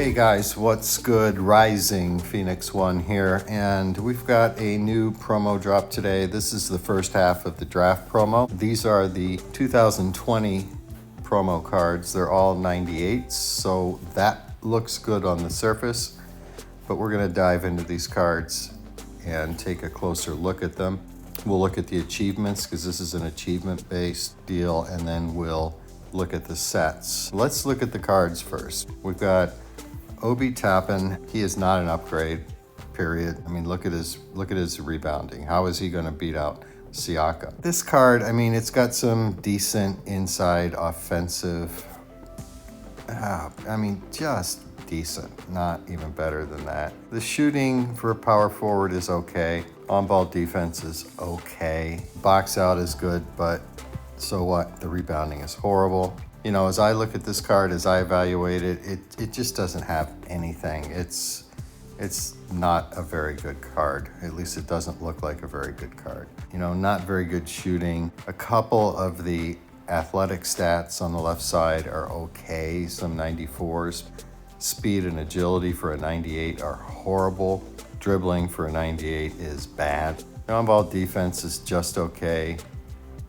Hey guys, what's good? Rising Phoenix One here, and we've got a new promo drop today. This is the first half of the draft promo. These are the 2020 promo cards. They're all 98s, so that looks good on the surface, but we're going to dive into these cards and take a closer look at them. We'll look at the achievements because this is an achievement-based deal, and then we'll look at the sets. Let's look at the cards first. We've got Obi Toppin. He is not an upgrade, period. I mean, look at his rebounding. How is he going to beat out Siakam? This card, I mean, it's got some decent inside offensive. Just decent, not even better than that. The shooting for a power forward is okay. On-ball defense is okay. Box out is good, but so what? The rebounding is horrible. You know, as I look at this card, as I evaluate it, it just doesn't have anything. It's not a very good card. At least it doesn't look like a very good card. You know, not very good shooting. A couple of the athletic stats on the left side are okay, some 94s. Speed and agility for a 98 are horrible. Dribbling for a 98 is bad. On-ball defense is just okay.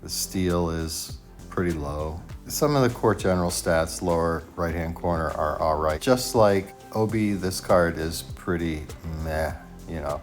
The steal is pretty low. Some of the court general stats, lower right-hand corner, are all right. Just like Obi, this card is pretty meh, you know.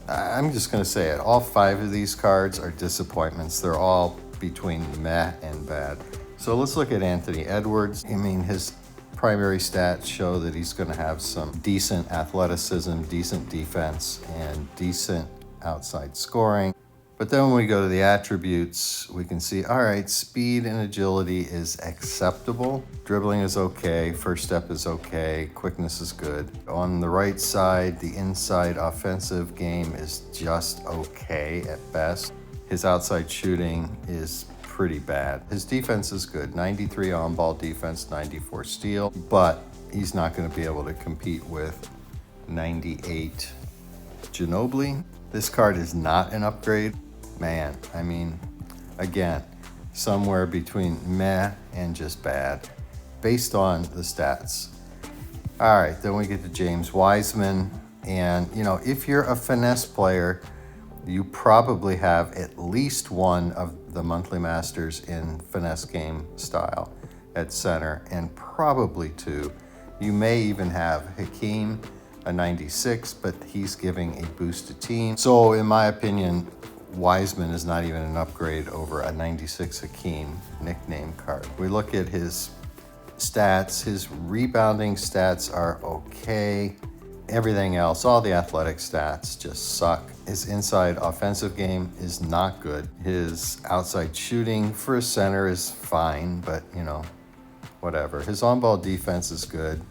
I'm just gonna say it. All 5 of these cards are disappointments. They're all between meh and bad. So let's look at Anthony Edwards. I mean, his primary stats show that he's gonna have some decent athleticism, decent defense, and decent outside scoring. But then when we go to the attributes, we can see, all right, speed and agility is acceptable. Dribbling is okay. First step is okay. Quickness is good. On the right side, the inside offensive game is just okay at best. His outside shooting is pretty bad. His defense is good. 93 on-ball defense, 94 steal, but he's not going to be able to compete with 98 Ginobili. This card is not an upgrade. Man, I mean, again, somewhere between meh and just bad, based on the stats. All right, then we get to James Wiseman. And, you know, if you're a finesse player, you probably have at least one of the monthly masters in finesse game style at center, and probably 2. You may even have Hakeem, a 96, but he's giving a boost to team. So in my opinion, Wiseman is not even an upgrade over a 96 Hakeem nickname card. We look at his stats. His rebounding stats are okay. Everything else, all the athletic stats just suck. His inside offensive game is not good. His outside shooting for a center is fine, but you know, whatever. His on-ball defense is good.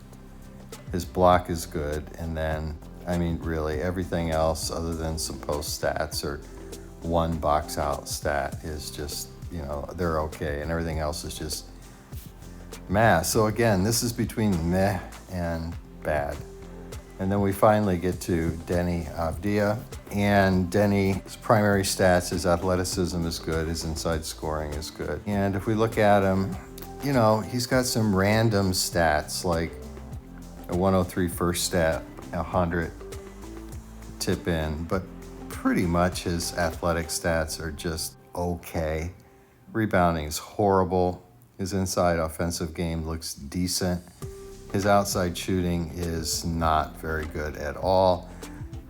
His block is good. And then, I mean, really everything else other than some post stats or one box out stat is just, you know, they're okay, and everything else is just meh. So again, this is between meh and bad. And then we finally get to Deni Avdija, and Deni's primary stats, his athleticism is good, his inside scoring is good. And if we look at him, you know, he's got some random stats like a 103 first step, 100 tip in, but pretty much his athletic stats are just okay. Rebounding is horrible. His inside offensive game looks decent. His outside shooting is not very good at all.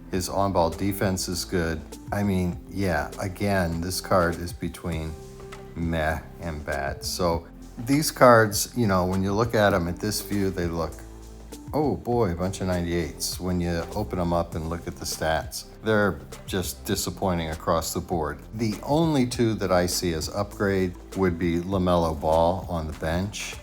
His on-ball defense is good. I mean, yeah, again, this card is between meh and bad. So these cards, you know, when you look at them at this view, they look, oh boy, a bunch of 98s. When you open them up and look at the stats, they're just disappointing across the board. The only 2 that I see as upgrade would be LaMelo Ball on the bench.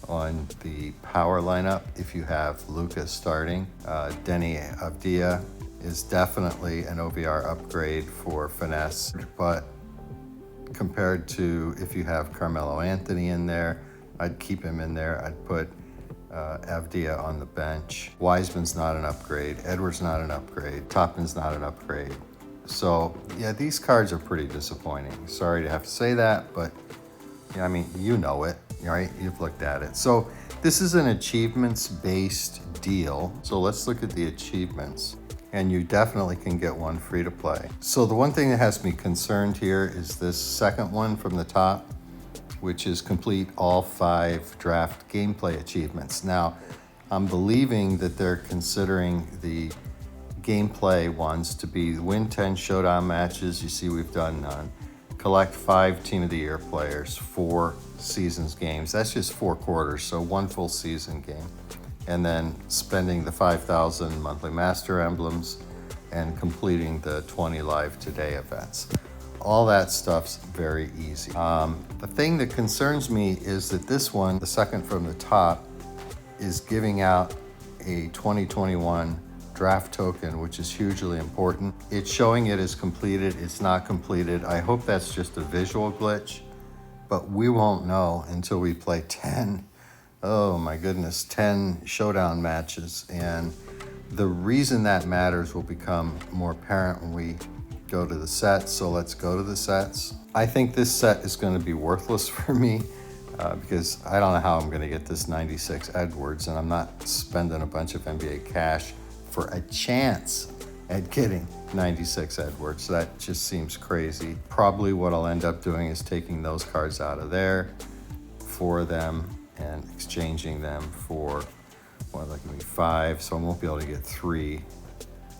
On the power lineup, if you have Luka starting, Deni Avdija is definitely an OVR upgrade for finesse, but compared to if you have Carmelo Anthony in there, I'd keep him in there. I'd put Avdija on the bench. Wiseman's not an upgrade. Edwards not an upgrade. Toppin's not an upgrade. So yeah, these cards are pretty disappointing. Sorry to have to say that, but yeah, I mean, you know it, right? You've looked at it. So This is an achievements-based deal. So let's look at the achievements. And you definitely can get one free to play. So the one thing that has me concerned here is this second one from the top, which is complete all 5 draft gameplay achievements. Now, I'm believing that they're considering the gameplay ones to be win 10 showdown matches. You see we've done none. Collect 5 Team of the Year players, 4 seasons games. That's just 4 quarters, so 1 full season game. And then spending the 5,000 monthly master emblems and completing the 20 live today events. All that stuff's very easy. The thing that concerns me is that this one, the second from the top, is giving out a 2021 draft token, which is hugely important. It's showing it as completed. It's not completed. I hope that's just a visual glitch, but we won't know until we play 10. Oh my goodness, 10 showdown matches. And the reason that matters will become more apparent when we go to the sets. So let's go to the sets. I think this set is going to be worthless for me because I don't know how I'm going to get this 96 Edwards, and I'm not spending a bunch of NBA cash for a chance at getting 96 Edwards. That just seems crazy. Probably what I'll end up doing is taking those cards out of there for them and exchanging them for, what, like maybe 5, so I won't be able to get 3.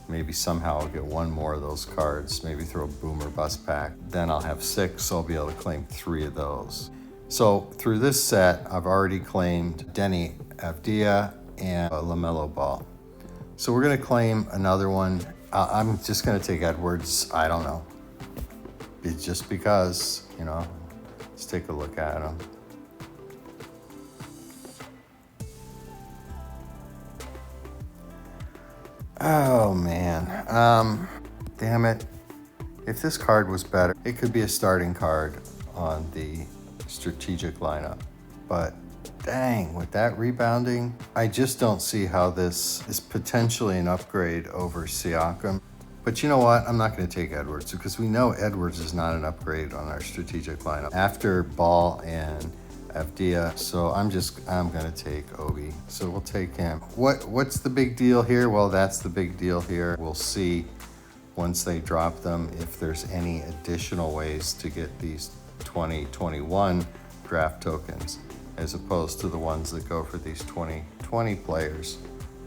Maybe somehow I'll get 1 more of those cards, maybe throw a boom or bust pack. Then I'll have 6, so I'll be able to claim 3 of those. So through this set, I've already claimed Denny Avdia and LaMelo Ball. So we're gonna claim another one. I'm just gonna take Edwards, I don't know. It's just because, you know, let's take a look at him. Oh man, damn it. If this card was better, it could be a starting card on the strategic lineup. But dang, with that rebounding, I just don't see how this is potentially an upgrade over Siakam. But you know what? I'm not going to take Edwards because we know Edwards is not an upgrade on our strategic lineup after Ball and Avdia. So I'm going to take Obi. So we'll take him. What's the big deal here? Well, that's the big deal here. We'll see once they drop them if there's any additional ways to get these 2021 draft tokens as opposed to the ones that go for these 2020 players,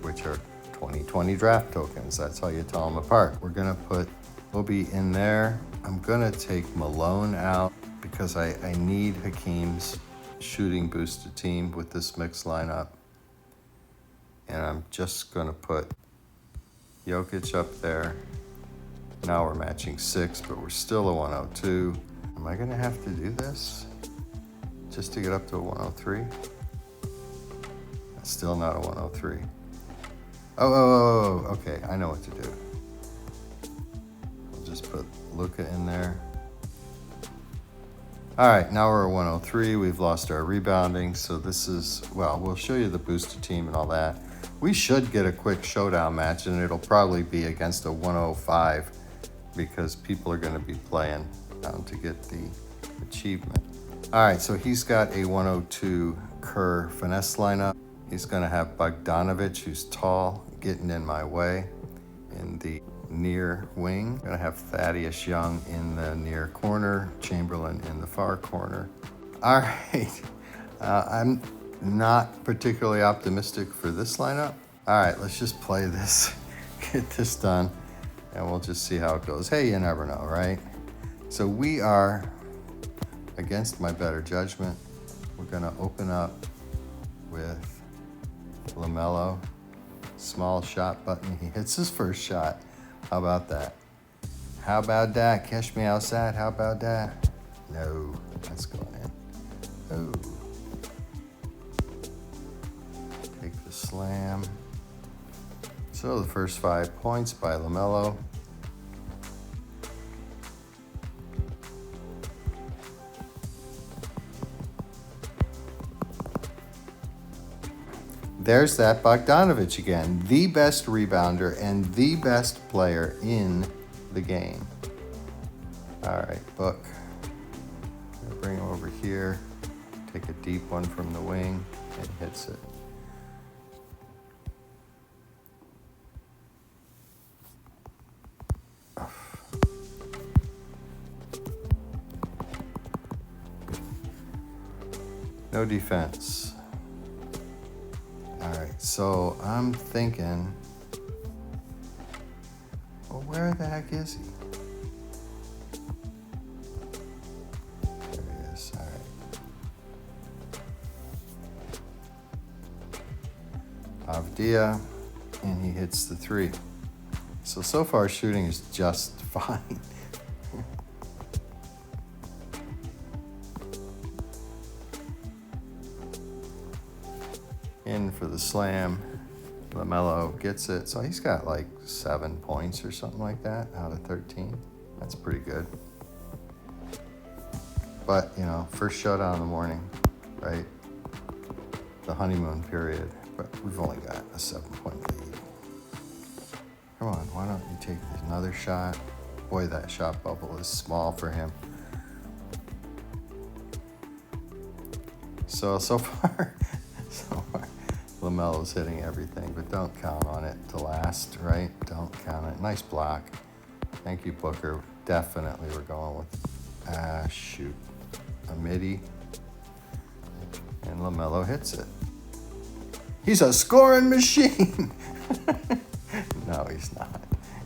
which are 2020 draft tokens. That's how you tell them apart. We're gonna put Obi in there. I'm gonna take Malone out because I need Hakeem's shooting boosted team with this mixed lineup. And I'm just gonna put Jokic up there. Now we're matching 6, but we're still a 102. Am I gonna have to do this just to get up to a 103? That's still not a 103. Oh, okay, I know what to do. We'll just put Luka in there. All right, now we're at 103. We've lost our rebounding, so this is, well, we'll show you the boosted team and all that. We should get a quick showdown match, and it'll probably be against a 105 because people are going to be playing to get the achievement. All right, so he's got a 102 Kerr finesse lineup. He's going to have Bogdanovich, who's tall, getting in my way in the near wing. Going to have Thaddeus Young in the near corner, Chamberlain in the far corner. All right, I'm not particularly optimistic for this lineup. All right, let's just play this, get this done, and we'll just see how it goes. Hey, you never know, right? So we are, against my better judgment, we're gonna open up with LaMelo. Small shot button, he hits his first shot. How about that? How about that? Catch me outside, how about that? No, that's going in. Oh. Take the slam. So the first 5 points by LaMelo. There's that Bogdanovich again, the best rebounder and the best player in the game. All right, Book. Bring him over here. Take a deep one from the wing. and he hits it. No defense. All right, so I'm thinking, well, where the heck is he? There he is. All right. Avdia, and he hits the 3. So far shooting is just fine. In for the slam. LaMelo gets it. So he's got like 7 points or something like that out of 13. That's pretty good. But, you know, first shutout in the morning, right? The honeymoon period. But we've only got a 7-point lead. Come on, why don't you take another shot? Boy, that shot bubble is small for him. So far, LaMelo's hitting everything, but don't count on it to last, right? Don't count it. Nice block. Thank you, Booker. Definitely we're going with, shoot, a midi. And LaMelo hits it. He's a scoring machine. No, he's not.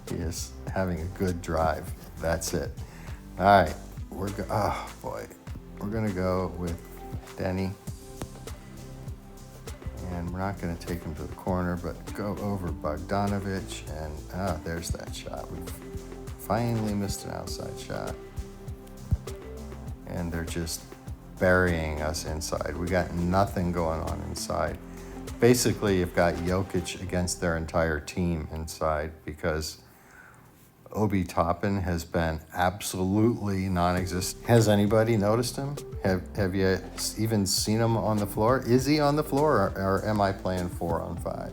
He is having a good drive. That's it. All right, oh boy. We're gonna go with Denny. And we're not going to take him to the corner, but go over Bogdanovich, and there's that shot. We've finally missed an outside shot. And they're just burying us inside. We got nothing going on inside. Basically, you've got Jokic against their entire team inside because Obi Toppin has been absolutely non-existent. Has anybody noticed him? Have you even seen him on the floor? Is he on the floor, or am I playing 4 on 5?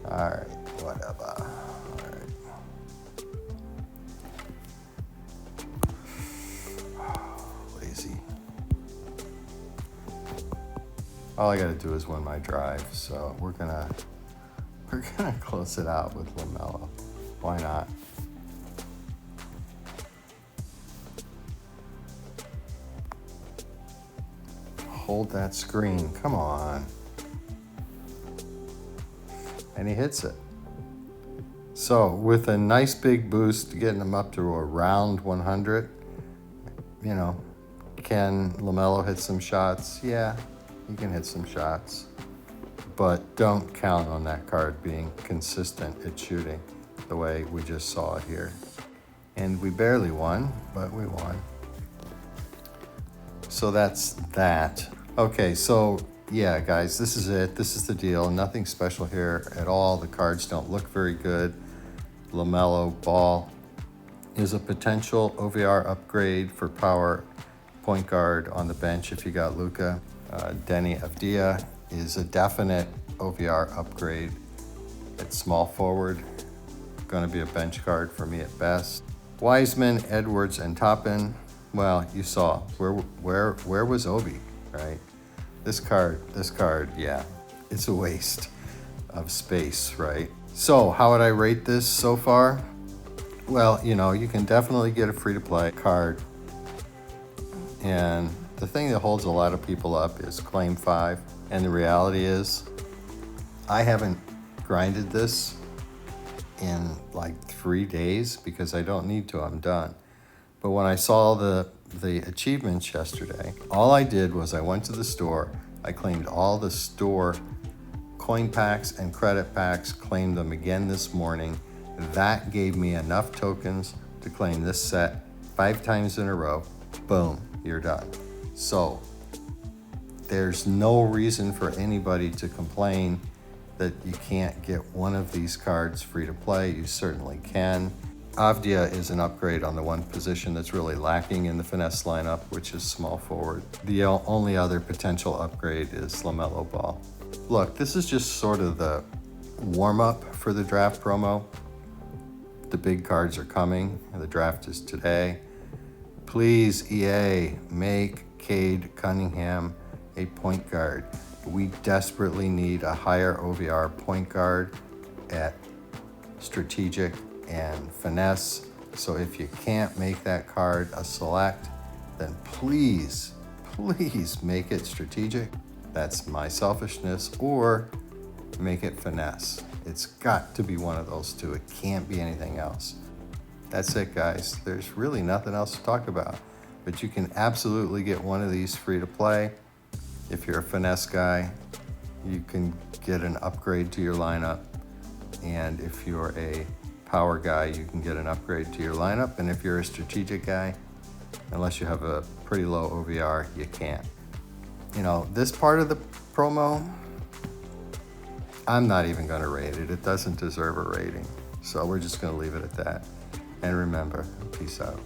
All right, whatever. All right. Lazy. All I got to do is win my drive, so we're gonna close it out with LaMelo. Why not? Hold that screen. Come on. And he hits it. So with a nice big boost, getting him up to around 100, you know, can LaMelo hit some shots? Yeah, he can hit some shots. But don't count on that card being consistent at shooting the way we just saw it here. And we barely won, but we won. So that's that. Okay, so yeah, guys, this is it. This is the deal. Nothing special here at all. The cards don't look very good. LaMelo Ball is a potential OVR upgrade for power point guard on the bench if you got Luka. Denny Avdia is a definite OVR upgrade at small forward. Going to be a bench card for me at best. Wiseman, Edwards, and Toppin. Well, you saw where was Obi, right? This card, yeah, it's a waste of space, right? So how would I rate this so far? Well, you know, you can definitely get a free-to-play card. And the thing that holds a lot of people up is Claim 5. And the reality is, I haven't grinded this in like 3 days because I don't need to, I'm done. But when I saw the achievements yesterday, all I did was I went to the store, I claimed all the store coin packs and credit packs, claimed them again this morning. That gave me enough tokens to claim this set 5 times in a row. Boom, you're done. So there's no reason for anybody to complain that you can't get one of these cards free to play. You certainly can. Avdia is an upgrade on the one position that's really lacking in the finesse lineup, which is small forward. The only other potential upgrade is LaMelo Ball. Look, this is just sort of the warm-up for the draft promo. The big cards are coming, and the draft is today. Please, EA, make Cade Cunningham a point guard. We desperately need a higher OVR point guard at strategic and finesse. So if you can't make that card a select, then please make it strategic. That's my selfishness. Or make it finesse. It's got to be one of those two. It can't be anything else. That's it, guys. There's really nothing else to talk about. But you can absolutely get one of these free to play. If you're a finesse guy, you can get an upgrade to your lineup. And if you're a power guy, you can get an upgrade to your lineup. And if you're a strategic guy, unless you have a pretty low OVR, you can't. You know, this part of the promo, I'm not even going to rate it. It doesn't deserve a rating. So we're just going to leave it at that. And remember, peace out.